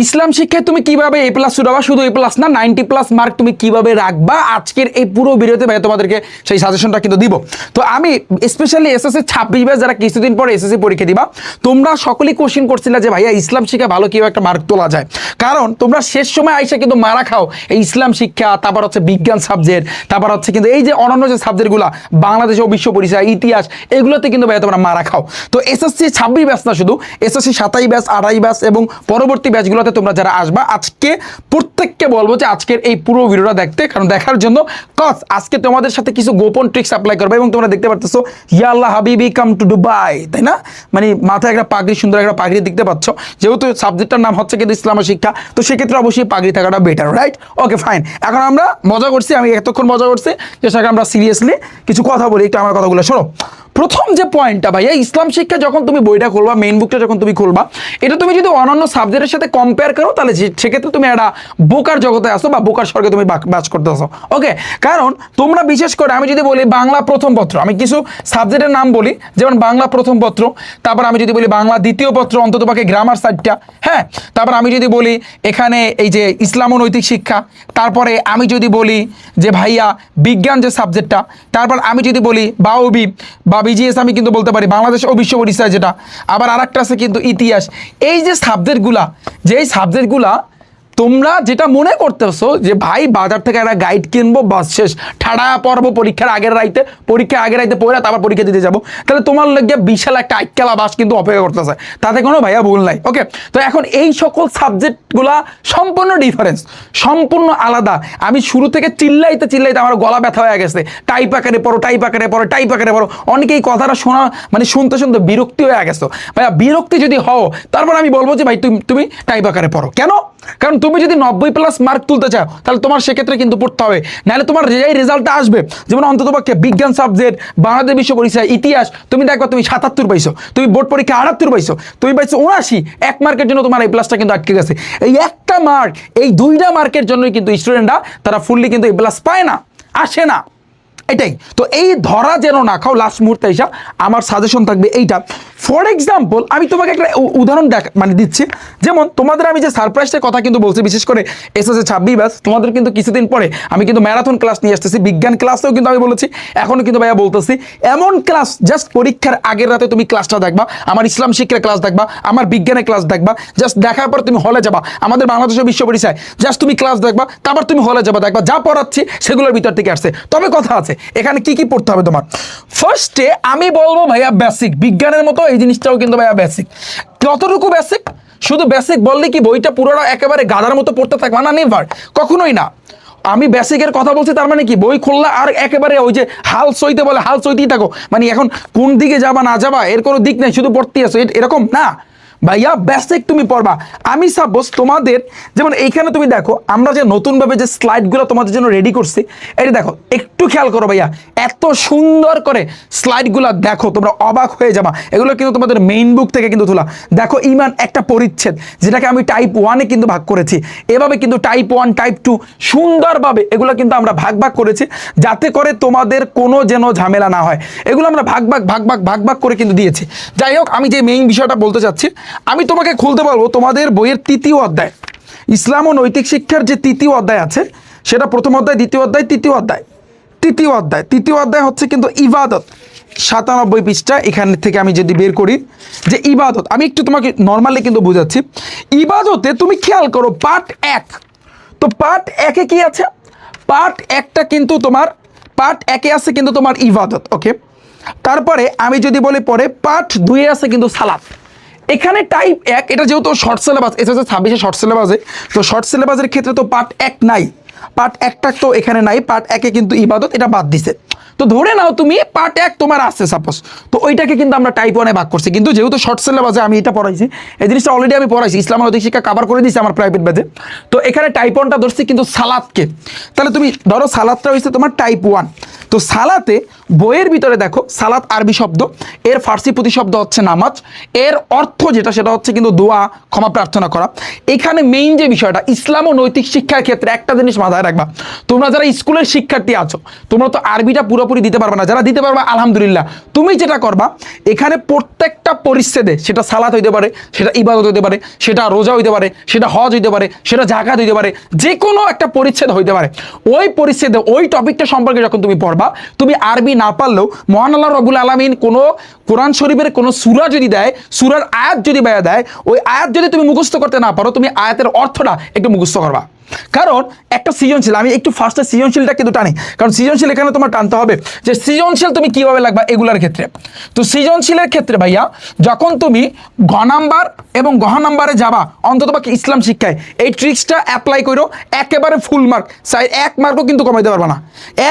ইসলাম শিক্ষায় তুমি কিভাবে এ প্লাস উঠাবা, শুধু এ প্লাস না 90+ মার্ক তুমি কিভাবে রাখবা, আজকের এই পুরো ভিডিওতে ভাই তোমাদেরকে সেই সাজেশনটা কিন্তু দিব। তো আমি স্পেশালি এসএসসি 26 ব্যাচ যারা কিছুদিন পরে এসএসসি পরীক্ষা দিবা, তোমরা সকলেই কোশ্চেন করছিলে যে ভাইয়া ইসলাম শিক্ষা ভালো কিভাবে একটা মার্ক তোলা যায়, কারণ তোমরা শেষ সময় আইসা কিন্তু মারা খাও এই ইসলাম শিক্ষা, তারপর হচ্ছে বিজ্ঞান সাবজেক্ট, তারপর হচ্ছে কিন্তু এই যে অন্যান্য যে সাবজেক্টগুলো বাংলাদেশ ও বিশ্ব পরিচয়, ইতিহাস, এগুলোতে কিন্তু ভাইয়া তোমরা মারা খাও। তো এসএসসি 26 ব্যাচ না, শুধু এসএসসি 27 ব্যাচ, 28 ব্যাচ এবং পরবর্তী ব্যাচগুলোতে তোমরা যারা আসবা, আজকে প্রত্যেককে বলবো যে আজকের এই পুরো ভিডিওটা দেখতে, কারণ দেখার জন্য কজ আজকে তোমাদের সাথে কিছু গোপন ট্রিক্স অ্যাপ্লাই করবে। এবং তোমরা দেখতে পাচ্ছ ইয়া আল্লাহ হাবিবি কাম টু দুবাই, তাই না? মানে মাথায় একটা পাগড়ি, সুন্দর একটা পাগড়ি দেখতে পাচ্ছ, যেহেতু সাবজেক্টটার নাম হচ্ছে কিন্তু ইসলামের শিক্ষা, তো সেক্ষেত্রে অবশ্যই পাগড়ি থাকাটা বেটার, রাইট? Okay fine. এখন আমরা মজা করছি, আমি এতক্ষণ মজা করছি, যে সেটা আমরা সিরিয়াসলি কিছু কথা বলি, একটু আমার কথাগুলো শোনো। প্রথম যে পয়েন্টটা ভাইয়া, ইসলাম শিক্ষা যখন তুমি বইটা খুলবা, মেইন বুকটা যখন তুমি খুলবা, এটা তুমি যদি অন্যান্য সাবজেক্টের সাথে কম্পেয়ার করো, তাহলে সেক্ষেত্রে তুমি একটা বোকার জগতে আসো বা বোকার স্বর্গে তুমি বাস করতে আসো। ওকে, কারণ তোমরা বিশেষ করে আমি যদি বলি বাংলা প্রথম পত্র, আমি কিছু সাবজেক্টের নাম বলি, যেমন বাংলা প্রথম পত্র, তারপর আমি যদি বলি বাংলা দ্বিতীয় পত্র, অন্তত পক্ষে গ্রামার সাইডটা, হ্যাঁ, তারপর আমি যদি বলি এখানে এই যে ইসলাম ও নৈতিক শিক্ষা, তারপরে আমি যদি বলি যে ভাইয়া বিজ্ঞান যে সাবজেক্টটা, তারপর আমি যদি বলি বাউবি বা বিজিএস, আমি কিন্তু বলতে পারি বাংলাদেশ ও বিশ্ব পরিচয় যেটা, আবার আরেকটা আছে কিন্তু ইতিহাস। এই যে সাবজেক্টগুলা, যেই সাবজেক্টগুলা তোমরা যেটা মনে করতেছো যে ভাই বাজার থেকে একটা গাইড কিনবো, বাস শেষ, ঠাড়া পড়বো পরীক্ষার আগের রাইতে পড়ে তারপর পরীক্ষা দিতে যাবো, তাহলে তোমার লাগে বিশাল একটা আইক্যালা বাস কিন্তু অপেক্ষা করতেছে, তাতে কোনো ভাইয়া ভুল নাই। ওকে, তো এখন এই সকল সাবজেক্টগুলা সম্পূর্ণ ডিফারেন্স, সম্পূর্ণ আলাদা। আমি শুরু থেকে চিল্লাইতে আমার গলা ব্যথা হয়ে গেছে, টাইপ আকারে পড়ো। অনেকেই কথাটা শোনা মানে শুনতে বিরক্তি হয়ে গেছো। ভাইয়া বিরক্তি যদি হও, তারপর আমি বলবো যে ভাই তুমি টাইপ আকারে পড়ো। কেন? কারণ তুমি যদি 90+ মার্ক তুলতে চাও, তাহলে তোমার সেক্ষেত্রে কিন্তু পড়তে হবে, নাহলে তোমার যে রেজাল্টটা আসবে, যেমন অন্ততপক্ষে বিজ্ঞান সাবজেক্ট, বাংলাদেশ বিশ্ব পরিচয়, ইতিহাস, তুমি দেখবা তুমি 77 পাইছো, তুমি বোর্ড পরীক্ষা 78 পাইছো, তুমি পাইছো 79, 1 মার্কের জন্য তোমার এই প্লাসটা কিন্তু আটকে গেছে। এই একটা মার্ক, এই 2টা মার্কের জন্যই কিন্তু স্টুডেন্টরা তারা ফুললি কিন্তু এই প্লাস পায় না, আসে না। এটাই তো, এই ধরা যেন না খাও লাস্ট মুহূর্তে এসা, আমার সাজেশন থাকবে এইটা। ফর এক্সাম্পল আমি তোমাকে একটা উদাহরণ মানে দিচ্ছি, যেমন তোমাদের আমি যে সারপ্রাইজটার কথা কিন্তু বলছি, বিশেষ করে এসএসসি 26 ব্যাচ, তোমাদের কিন্তু কিছুদিন পরে আমি কিন্তু ম্যারাথন ক্লাস নিয়ে আসতেছি, বিজ্ঞান ক্লাসেও কিন্তু আমি বলেছি, এখনও কিন্তু ভাইয়া বলতেছি, এমন ক্লাস জাস্ট পরীক্ষার আগের রাতে তুমি ক্লাসটা দেখবা, আমার ইসলাম শিক্ষার ক্লাস দেখবা, আমার বিজ্ঞানের ক্লাস দেখবা, জাস্ট দেখার পর তুমি হলে যাবা, আমাদের বাংলাদেশের বিশ্ব পরিচয় জাস্ট তুমি ক্লাস দেখবা, তারপর তুমি হলে যাবা, দেখবা যা পড়াচ্ছি সেগুলোর ভিতর থেকে আসছে। তবে কথা আছে, এখানে কি কি পড়তে হবে তোমার। ফার্স্টে আমি বলবো ভাইয়া বেসিক, বিজ্ঞানের মতো এই জিনিসটাও কিন্তু ভাইয়া বেসিক। কতটুকু বেসিক? শুধু বেসিক বললে কি বইটা পুরোটা একেবারে গাধার মতো পড়তে থাকবা না, নেভার, কখনোই না। আমি বেসিকের কথা বলছি, তার মানে কি বই খুললা আর একেবারে ওই যে হাল সইতে বলে হাল সইতেই থাকো, মানে এখন কোন দিকে যাবা না যাবা এর কোনো দিক নেই, শুধু পড়তেই আসো, এরকম না ভাইয়া। বেসিক তুমি পড়বা। আমি সাপোজ তোমাদের যেমন এইখানে তুমি দেখো, আমরা যে নতুনভাবে যে স্লাইডগুলো তোমাদের জন্য রেডি করছি, এটা দেখো, একটু খেয়াল করো ভাইয়া, এত সুন্দর করে স্লাইডগুলো দেখো, তোমরা অবাক হয়ে যাবা। এগুলো কিন্তু তোমাদের মেইন বুক থেকে কিন্তু তোলা। দেখো ইমান একটা পরিচ্ছেদ, যেটাকে আমি টাইপ 1-এ কিন্তু ভাগ করেছি, এভাবে কিন্তু টাইপ 1, টাইপ 2 সুন্দরভাবে এগুলো কিন্তু আমরা ভাগ করেছি, যাতে করে তোমাদের কোনো যেন ঝামেলা না হয়। এগুলো আমরা ভাগ করে কিন্তু দিয়েছি। যাই হোক, আমি যে মেইন বিষয়টা বলতে চাচ্ছি, আমি তোমাকে খুলতে পারবো তোমাদের বইয়ের 3য় অধ্যায়, ইসলাম ও নৈতিক শিক্ষার যে 3য় অধ্যায় আছে, সেটা প্রথম অধ্যায়, দ্বিতীয় অধ্যায়, তৃতীয় অধ্যায় হচ্ছে কিন্তু ইবাদত। 97 পৃষ্ঠা, এখান থেকে আমি যদি বের করি যে ইবাদত, আমি একটু তোমাকে নর্মালি কিন্তু বোঝাচ্ছি। ইবাদতে তুমি খেয়াল করো পার্ট 1, তো পার্ট 1-এ কি আছে? পার্ট 1টা কিন্তু তোমার, পার্ট 1-এ আছে কিন্তু তোমার ইবাদত। ওকে, তারপরে আমি যদি বলি পরে পার্ট 2-এ আছে কিন্তু সালাত। এখানে টাইপ 1, এটা যেহেতু শর্ট সিলেবাস, এসএসসি 26-এ শর্ট সিলেবাসে, তো শর্ট সিলেবাসের ক্ষেত্রে তো পার্ট 1 নাই, পার্ট 1টা তো এখানে নাই, পার্ট 1-এ কিন্তু ইবাদত এটা বাদ দিছে। তো ধরে নাও তুমি পার্ট 1 তোমার আছে সাপোজ, তো ওইটাকে কিন্তু আমরা টাইপ 1-এ ভাগ করছি, কিন্তু যেহেতু শর্ট সিলেবাসে আমি এটা পড়াইছি, এই জিনিসটা অলরেডি আমি পড়াইছি, ইসলাম ও নৈতিক শিক্ষা কভার করে দিয়েছি আমার প্রাইভেট ব্যাচে, তো এখানে টাইপ 1টা ধরছি কিন্তু সালাদকে। তাহলে তুমি ধরো সালাদটা হয়েছে তোমার টাইপ 1, তো সালাতে বইয়ের ভিতরে দেখো সালাত আরবি শব্দ, এর ফার্সি প্রতিশব্দ হচ্ছে নামাজ, এর অর্থ যেটা সেটা হচ্ছে কিন্তু দোয়া, ক্ষমা প্রার্থনা করা। এখানে মেইন যে বিষয়টা ইসলাম ও নৈতিক শিক্ষার ক্ষেত্রে একটা জিনিস মাথায় রাখবা, তোমরা যারা স্কুলের শিক্ষার্থী আছো তোমরা তো আরবিটা পুরোপুরি দিতে পারবে না, যারা দিতে পারবে আলহামদুলিল্লাহ। তুমি যেটা করবা এখানে প্রত্যেকটা পরিচ্ছেদে, সেটা সালাত হইতে পারে, সেটা ইবাদত হইতে পারে, সেটা রোজা হইতে পারে, সেটা হজ হইতে পারে, সেটা জাকাত হইতে পারে, যে কোনো একটা পরিচ্ছেদ হইতে পারে, ওই পরিচ্ছেদে ওই টপিকটা সম্পর্কে যখন তুমি পড়বা, তুমি আরবি না পারলেও মহান আল্লাহ রব্বুল আলামিন কোনো কোরআন শরীফের কোনো সূরা যদি দেয়, সূরার আয়াত যদি বেয়া দেয়, ওই আয়াত যদি তুমি মুখস্থ করতে না পারো, তুমি আয়াতের অর্থটা একটু মুখস্থ করবা। কারণ একটা সৃজনশীল, আমি একটু ফার্স্টে সৃজনশীলটা কিন্তু টানি, কারণ সৃজনশীল এখানে তোমার টানতে হবে যে সৃজনশীল তুমি কিভাবে লাগবা এগুলার ক্ষেত্রে। তো সৃজনশীলের ক্ষেত্রে ভাইয়া যখন তুমি ঘ নাম্বার এবং গহ নাম্বারে যাবা, অন্তত বাকি ইসলাম শিক্ষায় এই ট্রিক্সটা অ্যাপ্লাই করো, একেবারে ফুল মার্ক, এক মার্কও কিন্তু কমাইতে পারবে না,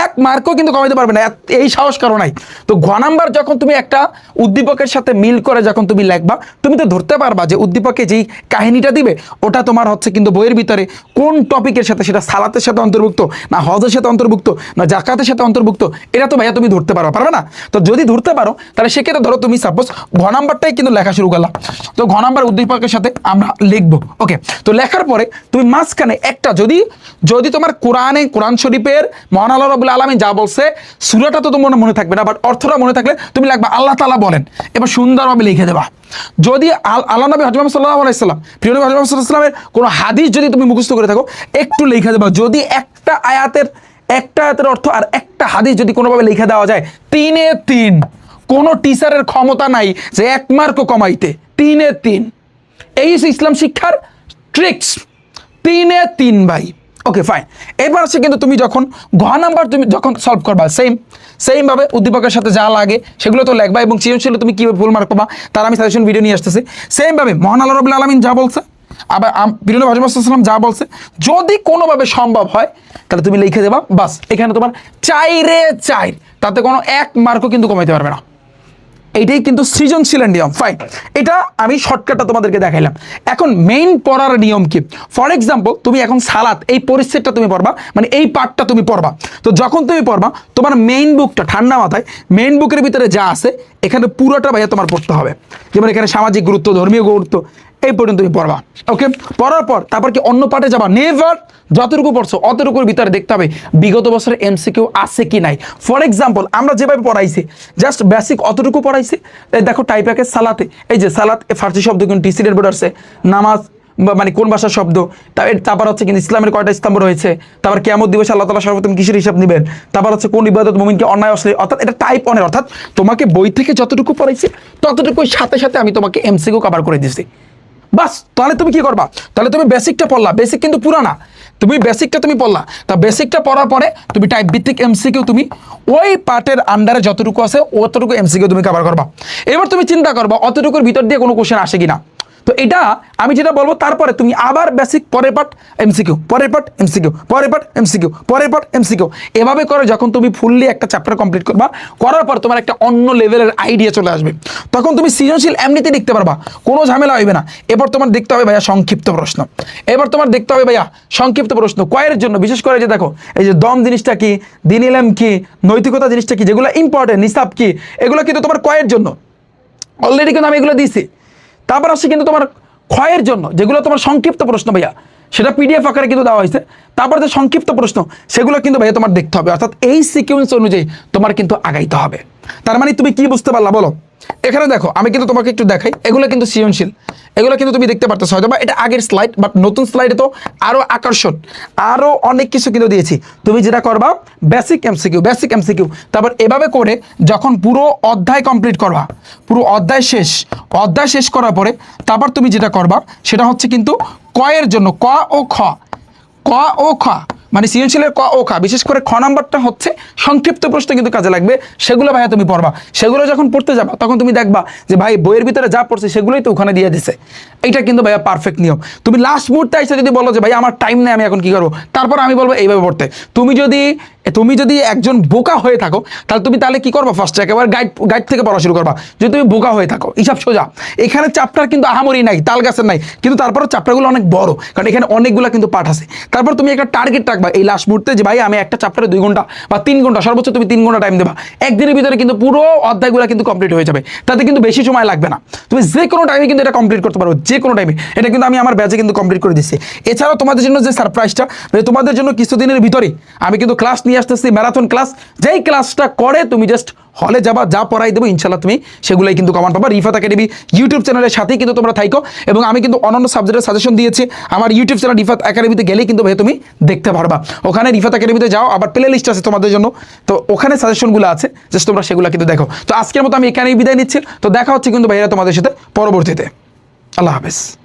এক মার্কও কিন্তু কমাইতে পারবে না, এই সাহস কারো নাই। তো ঘ নাম্বার যখন তুমি একটা উদ্দীপকের সাথে মিল করে যখন তুমি লিখবা, তুমি তো ধরতে পারবা যে উদ্দীপকে যেই কাহিনীটা দিবে ওটা তোমার হচ্ছে কিন্তু বইয়ের ভিতরে কোন টপিকের সাথে, সেটা সালাতের সাথে অন্তর্ভুক্ত না হজের সাথে অন্তর্ভুক্ত না জাকাতের সাথে অন্তর্ভুক্ত, এটা তো ভাইয়া তুমি ধরতে পারবে না। তো যদি ধরতে পারো তাহলে সেক্ষেত্রে ধরো তুমি সাপোজ ঘ নাম্বারটাই কিন্তু লেখা শুরু করলাম, তো ঘ নাম্বার উদ্দীপকের সাথে আমরা লিখবো। ওকে, তো লেখার পরে তুমি মাঝখানে একটা যদি তোমার কোরআন শরীফের মহান আল্লাহ রাব্বুল আলামিন যা বলছে, সূরাটা তো তোমার মনে থাকবে না, বাট অর্থটা মনে থাকলে তুমি লিখবা আল্লাহ তাআলা বলেন, এবার সুন্দরভাবে লিখে দেবা। যদি আল্লাহ নবী হযরত মুহাম্মদ সাল্লাল্লাহু আলাইহি সাল্লাম, প্রিয় নবী হযরত মুহাম্মদ সাল্লাল্লাহু আলাইহি সাল্লামের কোনো হাদিস যদি তুমি মুখস্থ করে থাকো, একটু লিখে দেবা। যদি একটা আয়াতের অর্থ আর একটা হাদিস যদি কোনোভাবে লিখে দেওয়া যায়, 3-এ 3, কোনো টিচারের ক্ষমতা নাই যে এক মার্কও কমাইতে। 3-এ 3, এই হচ্ছে ইসলাম শিক্ষার ট্রিক্স। 3-এ 3 ভাই। ওকে ফাইন, এবার আছে কিন্তু তুমি যখন ঘ নাম্বার তুমি যখন সলভ করবা, সেম ভাবে উদ্দীপকের সাথে যা লাগে সেগুলো তো লিখবা, এবং সৃজনশীল তুমি কীভাবে ফুল মার্ক পাবা তার আমি সাজেশন ভিডিও নিয়ে আসতেছি। সেম ভাবে মহান আল্লাহ রাব্বুল আলামিন যা বলছে, আবার প্রিয় নবী মুহাম্মদ সাল্লাল্লাহু আলাইহি ওয়াসাল্লাম যা বলছে, যদি কোনোভাবে সম্ভব হয় তাহলে তুমি লিখে দেবা, বাস। এখানে তোমার 4-এ 4, তাতে কোনো এক মার্কও কিন্তু কমাইতে পারবে না। এইটাই কিন্তু সৃজনশীলের নিয়ম। ফাইন, এটা আমি শর্টকাটটা তোমাদেরকে দেখাইলাম। এখন মেইন পড়ার নিয়ম কি? ফর এক্সাম্পল তুমি এখন সালাত এই পরিচ্ছেদটা তুমি পড়বা, মানে এই পার্টটা তুমি পড়বা। তো যখন তুমি পড়বা তোমার মেইন বুকটা ঠান্ডা মাথায়, মেইন বুকের ভিতরে যা আছে এখানে পুরোটা ভাইয়া তোমার পড়তে হবে। যেমন এখানে সামাজিক গুরুত্ব, ধর্মীয় গুরুত্ব, এই পর্যন্ত তুমি পড়বা। ওকে, পড়ার পর তারপর কি অন্য পার্টে যাবা? নেভার যতটুকু পড়ছো অতটুকুর ভিতরে দেখতে হবে বিগত বছরের এমসিকিউ আছে কি নাই। ফর এক্সাম্পল আমরা যেভাবে পড়াইছি, জাস্ট বেসিক অতটুকু পড়াইছি। দেখো টাইপ্যাকের সালাতে, এই যে সালাত ফার্সি শব্দ কিন্তু টিসিডের বোর্ড আসছে, নামাজ মানে কোন ভাষার শব্দ, তারপর হচ্ছে কিন্তু ইসলামের কয়টা স্তম্ভ রয়েছে, তারপর কিয়ামত দিবসে আল্লাহ তাআলা সর্বপ্রথম কিসের হিসাব নেবেন, তারপর হচ্ছে কোন ইবাদত মুমিনকে অন্যায় অশ্লীল, অর্থাৎ এটা টাইপ অনের, অর্থাৎ তোমাকে বই থেকে যতটুকু পড়াইছি ততটুকুর সাথে সাথে আমি তোমাকে এমসিকিউ কভার করে দিছি। বাস, তাহলে তুমি কি করবা? তাহলে তুমি বেসিকটা পড়লা, বেসিক কিন্তু পুরো না, তুমি বেসিকটা তুমি পড়লা, তা বেসিকটা পড়ার পরে তুমি টাইপ ভিত্তিক এমসিকিউ তুমি ওই পার্টের আন্ডারে যতটুকু আছে অতটুকু এমসিকিউ তুমি কভার করবা। এবার তুমি চিন্তা করবা অতটুকুর ভিতর দিয়ে কোনো কোশ্চেন আসে কিনা। তো এটা আমি যেটা বলবো, তারপরে তুমি আবার বেসিক, পরের পার্ট এমসিকিউ, পরের পার্ট এমসিকিউ, পরের পার্ট এমসিকিউ, পরের পার্ট এমসিকিউ, এভাবে করে যখন তুমি ফুললি একটা চ্যাপ্টার কমপ্লিট করবা, করার পর তোমার একটা অন্য লেভেলের আইডিয়া চলে আসবে। তখন তুমি সৃজনশীল এমনিতে লিখতে পারবা, কোনো ঝামেলা হইবে না। এবার তোমার দেখতে হবে ভাইয়া সংক্ষিপ্ত প্রশ্ন, এবার তোমার দেখতে হবে ভাইয়া সংক্ষিপ্ত প্রশ্ন কয়ের জন্য, বিশেষ করে যে দেখো এই যে দম জিনিসটা কি, দ্বীন ইলম কি, নৈতিকতা জিনিসটা কি, যেগুলো ইম্পর্টেন্ট, নিসাব কি, এগুলো কিন্তু তোমার কয়ের জন্য অলরেডি কিন্তু আমি এগুলো দিয়েছি। তারপর আসছে কিন্তু তোমার ক্ষয়ের জন্য, যেগুলো তোমার সংক্ষিপ্ত প্রশ্ন ভাইয়া, সেটা পিডিএফ আকারে কিন্তু দেওয়া হয়েছে। তারপর যে সংক্ষিপ্ত প্রশ্ন সেগুলো কিন্তু ভাইয়া তোমার দেখতে হবে, অর্থাৎ এই সিকোয়েন্স অনুযায়ী তোমার কিন্তু আগাইতে হবে। তার মানে তুমি কি বুঝতে পারলা বলো? এখানে দেখো আমি কিন্তু তোমাকে একটু দেখাই, এগুলো কিন্তু সৃজনশীল, এগুলো কিন্তু তুমি দেখতে পারতেছো হয়তো বা এটা আগের স্লাইড, বাট নতুন স্লাইডে তো আরো আকর্ষণ, আরো অনেক কিছু কিন্তু দিয়েছি। তুমি যেটা করবা বেসিক এমসিকিউ, বেসিক এমসিকিউ, তারপর এভাবে করে যখন পুরো অধ্যায় কমপ্লিট করবা, পুরো অধ্যায় শেষ করার পরে তারপর তুমি যেটা করবা সেটা হচ্ছে কিন্তু কয়ের জন্য ক ও খ, মানে সৃজনশীলের ক ও খ, বিশেষ করে খ নাম্বারটা হচ্ছে সংক্ষিপ্ত প্রশ্ন কিন্তু কাজে লাগবে, সেগুলো ভাইয়া তুমি পড়বা। সেগুলো যখন পড়তে যাবা তখন তুমি দেখবা যে ভাই বইয়ের ভিতরে যা পড়ছে সেগুলোই তো ওখানে দিয়ে দিছে। এইটা কিন্তু ভাইয়া পারফেক্ট নিয়ম। তুমি লাস্ট মুহূর্তে এসে যদি বলো যে ভাই আমার টাইম নেই, আমি এখন কি করবো, তারপর আমি বলবো এইভাবে পড়তে। তুমি যদি তুমি যদি একজন বোকা হয়ে থাকো তাহলে কি করবা, ফার্স্ট একেবারে গাইড থেকে পড়া শুরু করবা। যদি তুমি বোকা হয়ে থাকো, হিসাব সোজা। এখানে চ্যাপ্টার কিন্তু আহামরি নাই, তাল গাছের নাই, কিন্তু তারপরও চ্যাপ্টারগুলো অনেক বড়, কারণ এখানে অনেকগুলো কিন্তু পাঠ আছে। তারপর তুমি একটা টার্গেট রাখবা এই লাস্ট মুহূর্তে, যে ভাই আমি একটা চ্যাপ্টারে 2 ঘন্টা বা 3 ঘন্টা, সর্বোচ্চ তুমি 3 ঘন্টা টাইম দেবা। একদিনের ভিতরে কিন্তু পুরো অধ্যায়গুলো কিন্তু কমপ্লিট হয়ে যাবে, তাতে কিন্তু বেশি সময় লাগবে না। তুমি যে কোনো টাইমে কিন্তু এটা কমপ্লিট করতে পারো, যে কোনো টাইমে। এটা কিন্তু আমি আমার ব্যাচে কিন্তু কমপ্লিট করে দিচ্ছি। এছাড়াও তোমাদের জন্য যে সারপ্রাইজটা, তোমাদের জন্য কিছুদিনের ভিতরেই আমি কিন্তু ক্লাস নিয়ে আসতেছি, ম্যারাথন ক্লাস। যেই ক্লাসটা করে তুমি জাস্ট হলে যাবা, যা পড়াই দেবো ইনশাল্লাহ তুমি সেগুলোই কিন্তু কমন পাবা। রিফাত একাডেমি ইউটিউব চ্যানেলের সাথেই কিন্তু তোমরা থাইকো, এবং আমি কিন্তু অন্যান্য সাবজেক্টের সাজেশন দিয়েছি আমার ইউটিউব চ্যানেল রিফাত একাডেমিতে গেলেই কিন্তু ভাই তুমি দেখতে পারবা। ওখানে রিফাত একাডেমিতে যাও, আবার প্লে লিস্ট আছে তোমাদের জন্য, তো ওখানে সাজেশনগুলো আছে, জাস্ট তোমরা সেগুলো কিন্তু দেখো। তো আজকের মতো আমি এখানেই বিদায় নিচ্ছি। তো দেখা হচ্ছে কিন্তু ভাইয়া তোমাদের সাথে পরবর্তীতে। আল্লাহ হাফেজ।